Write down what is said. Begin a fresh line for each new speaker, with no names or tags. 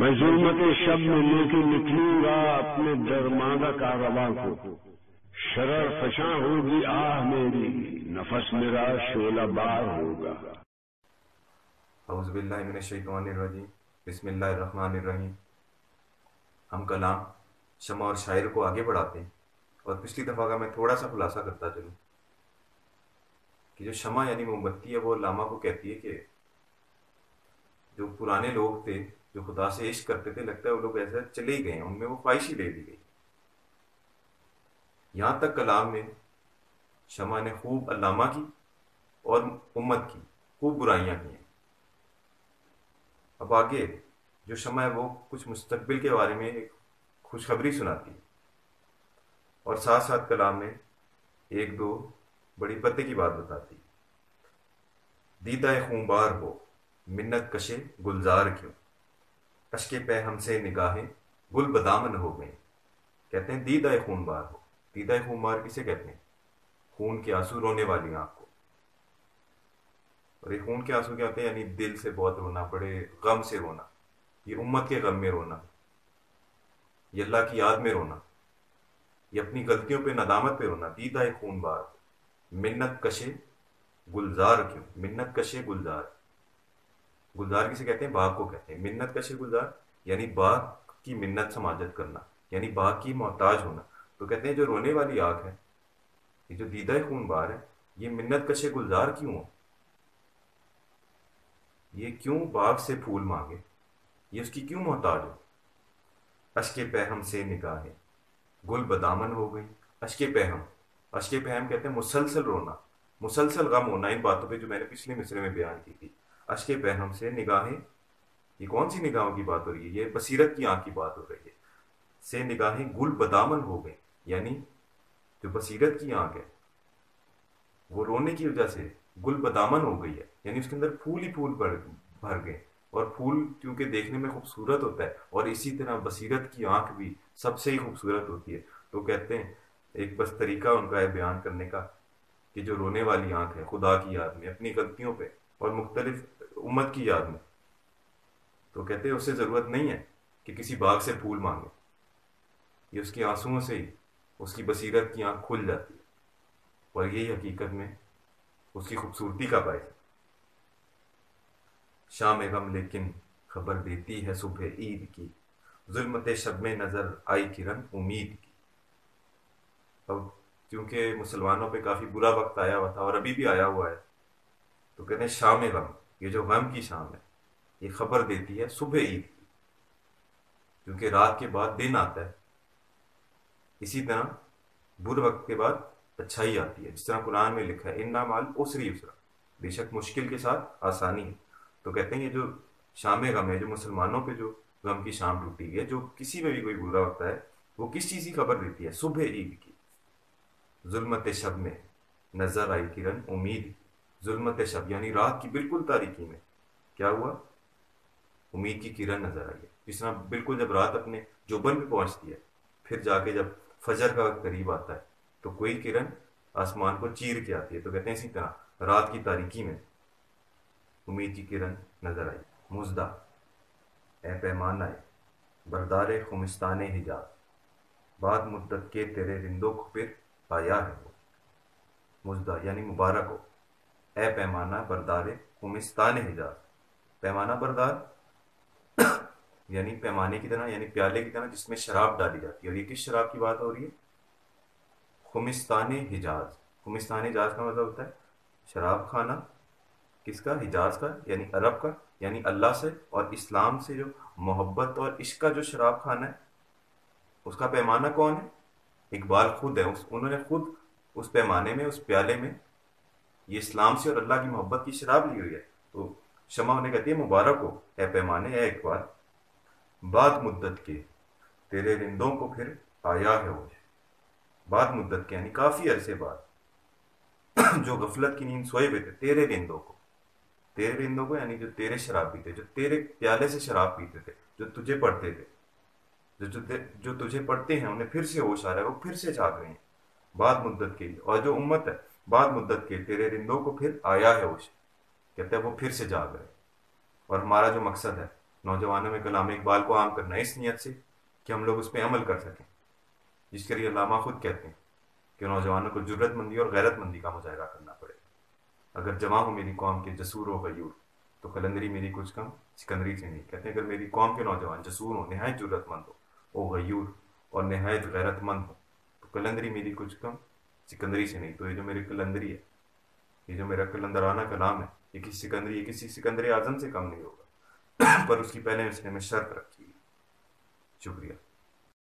میں ظلمت شب میں لے کے نکلوں گا اپنے درماندہ کارواں کو، شرر فشاں ہوگی آہ میری، نفس میرا شعلہ بار ہوگا۔
اعوذ باللہ من الشیطان الرجیم، بسم اللہ الرحمن الرحیم۔ ہم کلام شمع اور شاعر کو آگے بڑھاتے ہیں، اور پچھلی دفعہ کا میں تھوڑا سا خلاصہ کرتا چلوں کہ جو شمع یعنی موم بتی ہے وہ علامہ کو کہتی ہے کہ جو پرانے لوگ تھے جو خدا سے عشق کرتے تھے، لگتا ہے وہ لوگ ایسا چلے ہی گئے ہیں، ان میں وہ خواہش ہی لے لی گئی۔ یہاں تک کلام میں شمع نے خوب علامہ کی اور امت کی خوب برائیاں کی ہیں۔ اب آگے جو شمع ہے وہ کچھ مستقبل کے بارے میں ایک خوشخبری سناتی ہے، اور ساتھ ساتھ کلام میں ایک دو بڑی پتے کی بات بتاتی ہے۔ دیدہ خونبار ہو منت کشے گلزار کیوں، اشک پہ ہم سے نگاہیں گل بدامن ہو گئیں۔ کہتے ہیں دیدہ خونبار ہو، دیدہ خونبار کسے کہتے ہیں؟ خون کے آنسو رونے والی آنکھ کو۔ اور یہ خون کے آنسو کیا ہوتے ہیں؟ یعنی دل سے بہت رونا، بڑے غم سے رونا، یہ امت کے غم میں رونا، یہ اللہ کی یاد میں رونا، یہ اپنی غلطیوں پہ ندامت پہ رونا۔ دیدہ خون بار منت کشے گلزار کیوں، منت کشے گلزار، گلزار کسے کہتے ہیں؟ باغ کو کہتے ہیں۔ منت کشے گلزار یعنی باغ کی منت سماجت کرنا، یعنی باغ کی محتاج ہونا۔ تو کہتے ہیں جو رونے والی آنکھ ہے، یہ جو دیدہ خون بار ہے، یہ منت کشے گلزار کیوں ہو؟ یہ کیوں باغ سے پھول مانگے، یہ اس کی کیوں محتاج ہو؟ اشک پہم سے نگاہیں گل بدامن ہو گئی۔ اشک پہم، اشک پہم کہتے ہیں مسلسل رونا، مسلسل غم ہونا ان باتوں پہ جو میں نے پچھلے مصرے میں بیان کی تھی۔ اشک پہم سے نگاہیں، یہ کون سی نگاہوں کی بات ہو رہی ہے؟ یہ بصیرت کی آنکھ کی بات ہو رہی ہے۔ سے نگاہیں گل بدامن ہو گئی، یعنی جو بصیرت کی آنکھ ہے وہ رونے کی وجہ سے گل بدامن ہو گئی ہے، یعنی اس کے اندر پھول ہی پھول بھر گئے۔ اور پھول کیونکہ دیکھنے میں خوبصورت ہوتا ہے، اور اسی طرح بصیرت کی آنکھ بھی سب سے ہی خوبصورت ہوتی ہے۔ تو کہتے ہیں ایک بس طریقہ ان کا ہے بیان کرنے کا کہ جو رونے والی آنکھ ہے خدا کی یاد میں، اپنی غلطیوں پہ اور مختلف امت کی یاد میں، تو کہتے ہیں اسے ضرورت نہیں ہے کہ کسی باغ سے پھول مانگے، یہ اس کے آنسوؤں سے ہی اس کی بصیرت کی آنکھ کھل جاتی ہے، اور یہی حقیقت میں اس کی خوبصورتی کا باعث ہے۔ شام غم لیکن خبر دیتی ہے صبح عید کی، ظلمت شب میں نظر آئی کرن امید کی۔ اب کیونکہ مسلمانوں پہ کافی برا وقت آیا ہوا تھا اور ابھی بھی آیا ہوا ہے، تو کہتے ہیں شام غم، یہ جو غم کی شام ہے یہ خبر دیتی ہے صبح عید کی، کیونکہ رات کے بعد دن آتا ہے، اسی طرح برے وقت کے بعد اچھائی آتی ہے، جس طرح قرآن میں لکھا ہے انا مال عسر یسرا، بے شک مشکل کے ساتھ آسانی ہے۔ تو کہتے ہیں یہ جو شام غم ہے، جو مسلمانوں پہ جو غم کی شام ٹوٹی ہے، جو کسی میں بھی کوئی برا وقت ہے، وہ کس چیز کی خبر دیتی ہے؟ صبح عید کی۔ ظلمت شب میں نظر آئی کرن امید کی، ظلمت شب یعنی رات کی بالکل تاریکی میں کیا ہوا؟ امید کی کرن نظر آئی ہے۔ جس طرح بالکل جب رات اپنے جوبن پہ پہنچتی ہے، پھر جا کے جب فجر کا وقت قریب آتا ہے تو کوئی کرن آسمان کو چیر کے آتی ہے، تو کہتے ہیں اسی طرح رات کی تاریکی میں امید کی کرن نظر آئی۔ مزدہ اے پیمانہ بردار خمستان حجاز، بعد مدت کے تیرے رندوں کو پھر آیا ہے وہ۔ مزدہ یعنی مبارک ہو، اے پیمانہ بردار خمستان حجاز، پیمانہ بردار یعنی پیمانے کی طرح، یعنی پیالے کی طرح جس میں شراب ڈالی جاتی ہے۔ اور یہ کس شراب کی بات ہو رہی ہے؟ خمستان حجاز۔ خمستان حجاز کا مطلب ہوتا ہے شراب کھانا کس کا؟ حجاز کا، یعنی عرب کا، یعنی اللہ سے اور اسلام سے جو محبت اور عشق کا جو شراب کھانا ہے، اس کا پیمانہ کون ہے؟ اقبال خود ہے، انہوں نے خود اس پیمانے میں، اس پیالے میں یہ اسلام سے اور اللہ کی محبت کی شراب لی ہوئی ہے۔ تو شمع انہیں کہتی ہے مبارک ہو اے پیمانے، اے اقبال، بعد مدت کے تیرے رندوں کو پھر آیا ہے وہ۔ بعد مدت کے یعنی کافی عرصے بعد جو غفلت کی نیند سوئے ہوئے تھے، تیرے رندوں کو، تیرے رندوں کو یعنی جو تیرے شراب پیتے، جو تیرے پیالے سے شراب پیتے تھے، جو تجھے پڑھتے تھے، جو تجھے پڑھتے ہیں انہیں پھر سے ہوش آ رہا ہے، وہ پھر سے جاگ رہے ہیں بعد مدت کے۔ اور جو امت ہے بعد مدت کے تیرے رندوں کو پھر آیا ہے ہوش، کہتے ہیں وہ پھر سے جاگ رہے ہیں۔ اور ہمارا جو مقصد ہے نوجوانوں میں کلام اقبال کو عام کرنا اس نیت سے کہ ہم لوگ اس پہ عمل کر سکیں، جس کے لیے علامہ خود کہتے ہیں کہ نوجوانوں کو جرت مندی اور غیرت مندی کا مظاہرہ کرنا پڑے۔ اگر جمع ہو میری قوم کے جسور و غیور تو قلندری میری کچھ کم سکندری سے نہیں۔ کہتے ہیں اگر میری قوم کے نوجوان جسور ہو، نہایت جرت مند ہو، غیور اور نہایت غیرت مند ہو، تو قلندری میری کچھ کم سکندری سے نہیں۔ تو یہ جو میری قلندری ہے، یہ جو میرا قلندرانہ کلام ہے، یہ کسی سکندر اعظم سے کم نہیں ہوگا، پر اس کی پہلے اس نے میں شرط رکھی ہے۔ شکریہ۔